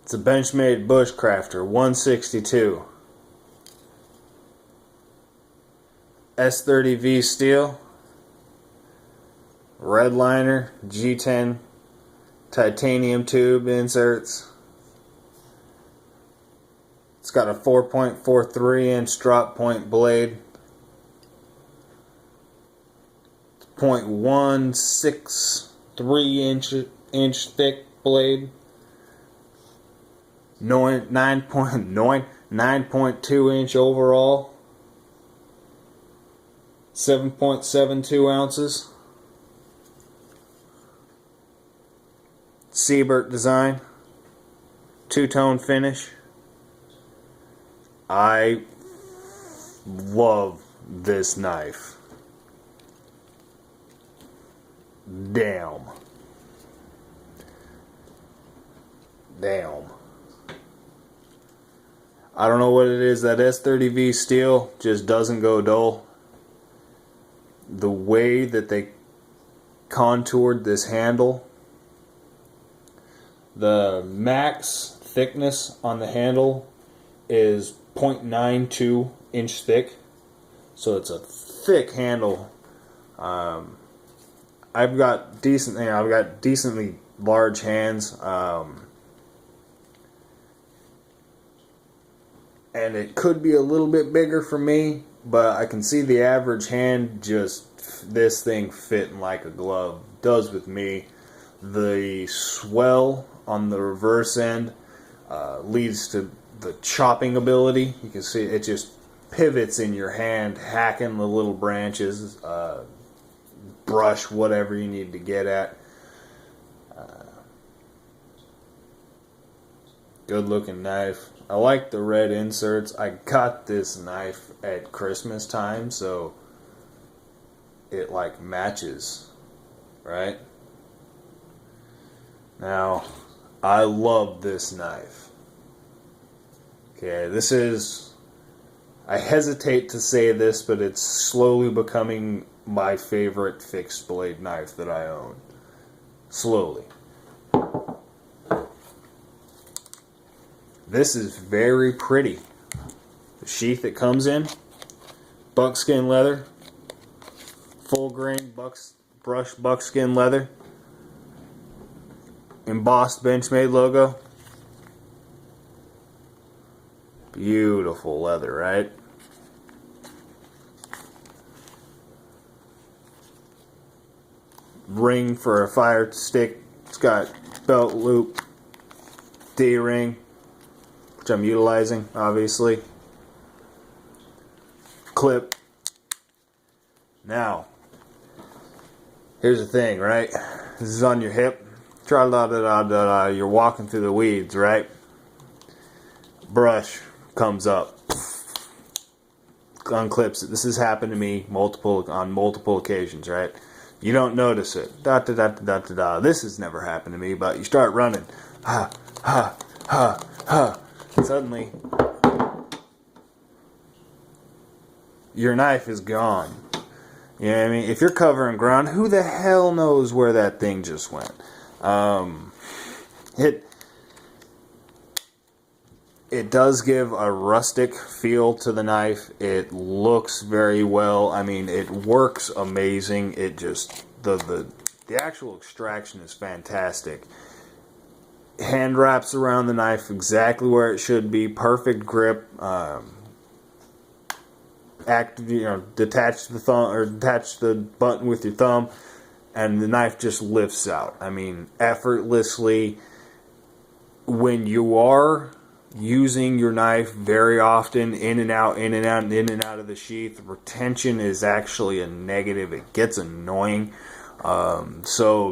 It's a Benchmade Bushcrafter 162. S30V steel. Red liner, G10 titanium tube inserts. It's got a 4.43 inch drop point blade. 0.163 inch thick blade. 9.2 inch overall. 7.72 ounces. Siebert design. Two-tone finish. I love this knife. Damn. I don't know what it is. That S30V steel just doesn't go dull. The way that they contoured this handle, the max thickness on the handle is 0.92 inch thick, so it's a thick handle. I've got decently large hands, and it could be a little bit bigger for me, but I can see the average hand, just this thing fitting like a glove does with me. The swell on the reverse end leads to the chopping ability. You can see it just pivots in your hand, hacking the little branches, brush, whatever you need to get at. Good looking knife. I like the red inserts. I got this knife at Christmas time, so it like matches, right? Now, I love this knife. Okay, this is, I hesitate to say this, but it's slowly becoming my favorite fixed blade knife that I own. Slowly. This is very pretty. The sheath it comes in, buckskin leather, full grain brushed buckskin leather, embossed Benchmade logo. Beautiful leather, right? Ring for a fire stick. It's got belt loop, D-ring, which I'm utilizing, obviously. Clip. Now, here's the thing, right? This is on your hip. Tra-la-da-da-da-da. You're walking through the weeds, right? Brush comes up, unclips it. This has happened to me on multiple occasions, right? You don't notice it. Da da da da da da. This has never happened to me, but you start running. Ha ha ha ha. Suddenly, your knife is gone. You know what I mean? If you're covering ground, who the hell knows where that thing just went? It does give a rustic feel to the knife. It looks very well. I mean, it works amazing. It just, the actual extraction is fantastic. Hand wraps around the knife exactly where it should be. Perfect grip. Detach the thumb, or detach the button with your thumb, and the knife just lifts out. I mean, effortlessly. When you are using your knife very often, in and out of the sheath, retention is actually a negative. It gets annoying. So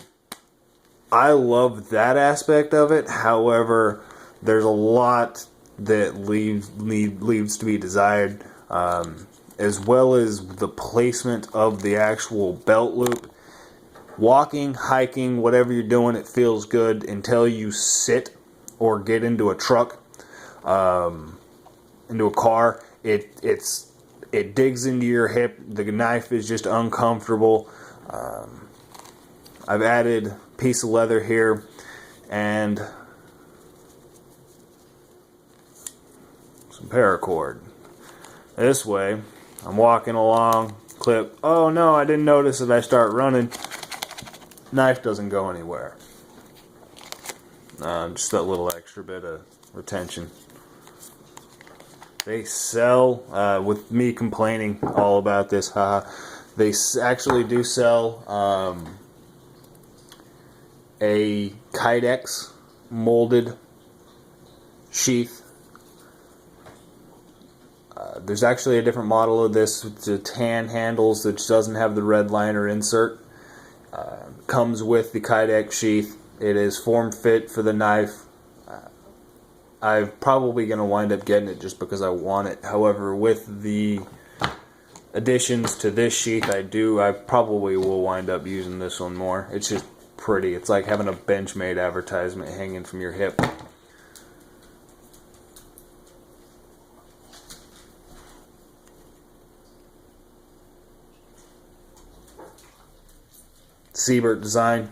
I love that aspect of it. However, there's a lot that leaves to be desired, as well as the placement of the actual belt loop. Walking, hiking, whatever you're doing, it feels good until you sit or get into a truck, into a car. It digs into your hip. The knife is just uncomfortable. I've added a piece of leather here, and some paracord. This way, I'm walking along, clip, oh no, I didn't notice that I start running. Knife doesn't go anywhere. Just that little extra bit of retention. They sell, with me complaining all about this, they actually do sell a Kydex molded sheath. There's actually a different model of this with the tan handles that doesn't have the red liner insert. Comes with the Kydex sheath. It is form fit for the knife. I'm probably going to wind up getting it just because I want it. However, with the additions to this sheath, I probably will wind up using this one more. It's just pretty. It's like having a Benchmade advertisement hanging from your hip. Siebert design.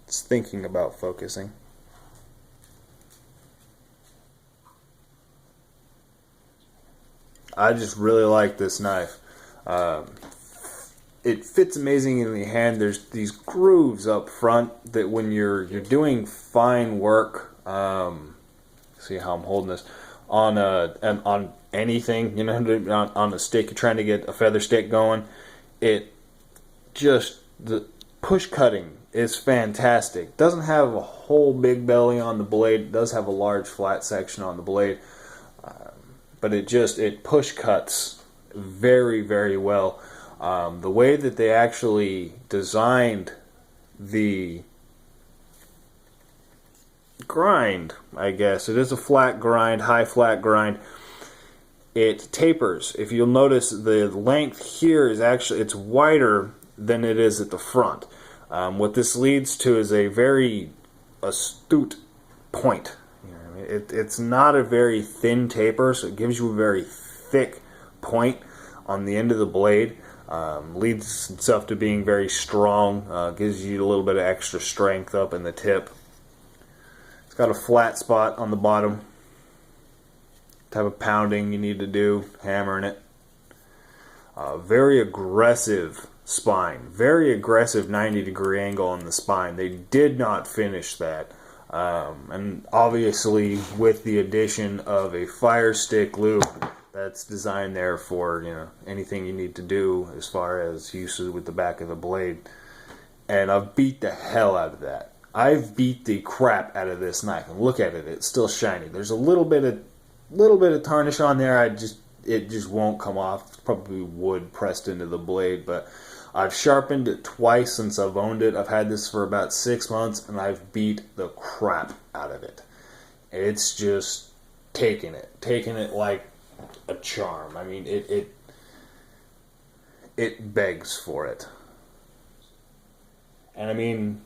It's thinking about focusing. I just really like this knife. It fits amazing in the hand. There's these grooves up front that when you're doing fine work, see how I'm holding this, on anything, you know, on a stick, you're trying to get a feather stick going, the push cutting is fantastic. Doesn't have a whole big belly on the blade. It does have a large flat section on the blade, but it push cuts very, very well. The way that they actually designed the grind, I guess it is a flat grind, high flat grind. It tapers. If you'll notice, the length here is actually, it's wider than it is at the front. What this leads to is a very astute point. You know what I mean? It's not a very thin taper, so it gives you a very thick point on the end of the blade. Leads itself to being very strong. Gives you a little bit of extra strength up in the tip. It's got a flat spot on the bottom. Type of pounding you need to do, hammering it. Very aggressive spine, very aggressive 90-degree angle on the spine. They did not finish that, and obviously with the addition of a fire stick loop that's designed there for, you know, anything you need to do as far as uses with the back of the blade. And I've beat the hell out of that. I've beat the crap out of this knife, and look at it, it's still shiny. There's a little bit of tarnish on there. It just won't come off. It's probably wood pressed into the blade, but I've sharpened it twice since I've owned it. I've had this for about 6 months, and I've beat the crap out of it. It's just taking it like a charm. I mean, it begs for it. And I mean,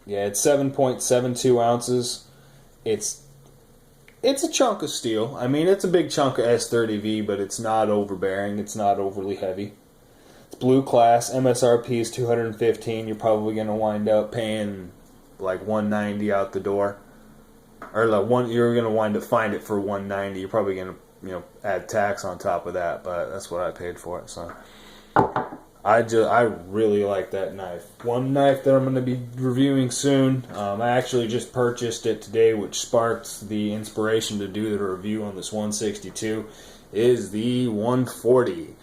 yeah, it's 7.72 ounces. It's a chunk of steel. I mean, it's a big chunk of S30V, but it's not overbearing. It's not overly heavy. It's blue class. MSRP is $215. You're probably going to wind up paying like $190 out the door, or like you're going to wind up find it for $190. You're probably going to, you know, add tax on top of that, but that's what I paid for it. So I really like that knife. One knife that I'm going to be reviewing soon. I actually just purchased it today, which sparked the inspiration to do the review on this 162, is the 140.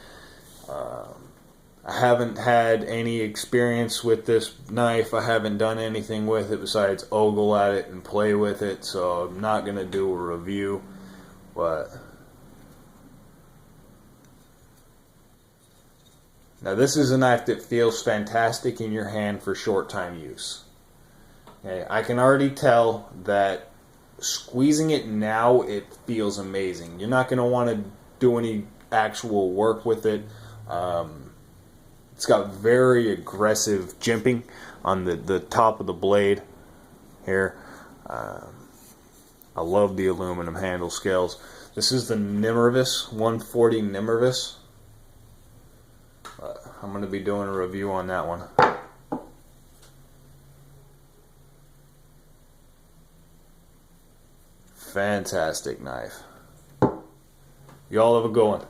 I haven't had any experience with this knife. I haven't done anything with it besides ogle at it and play with it, so I'm not going to do a review. But now this is a knife that feels fantastic in your hand for short time use. Okay, I can already tell that squeezing it now, it feels amazing. You're not going to want to do any actual work with it. It's got very aggressive jimping on the top of the blade here. I love the aluminum handle scales. This is the Nimmervis 140 Nimmervis. I'm going to be doing a review on that one. Fantastic knife. Y'all have a good one.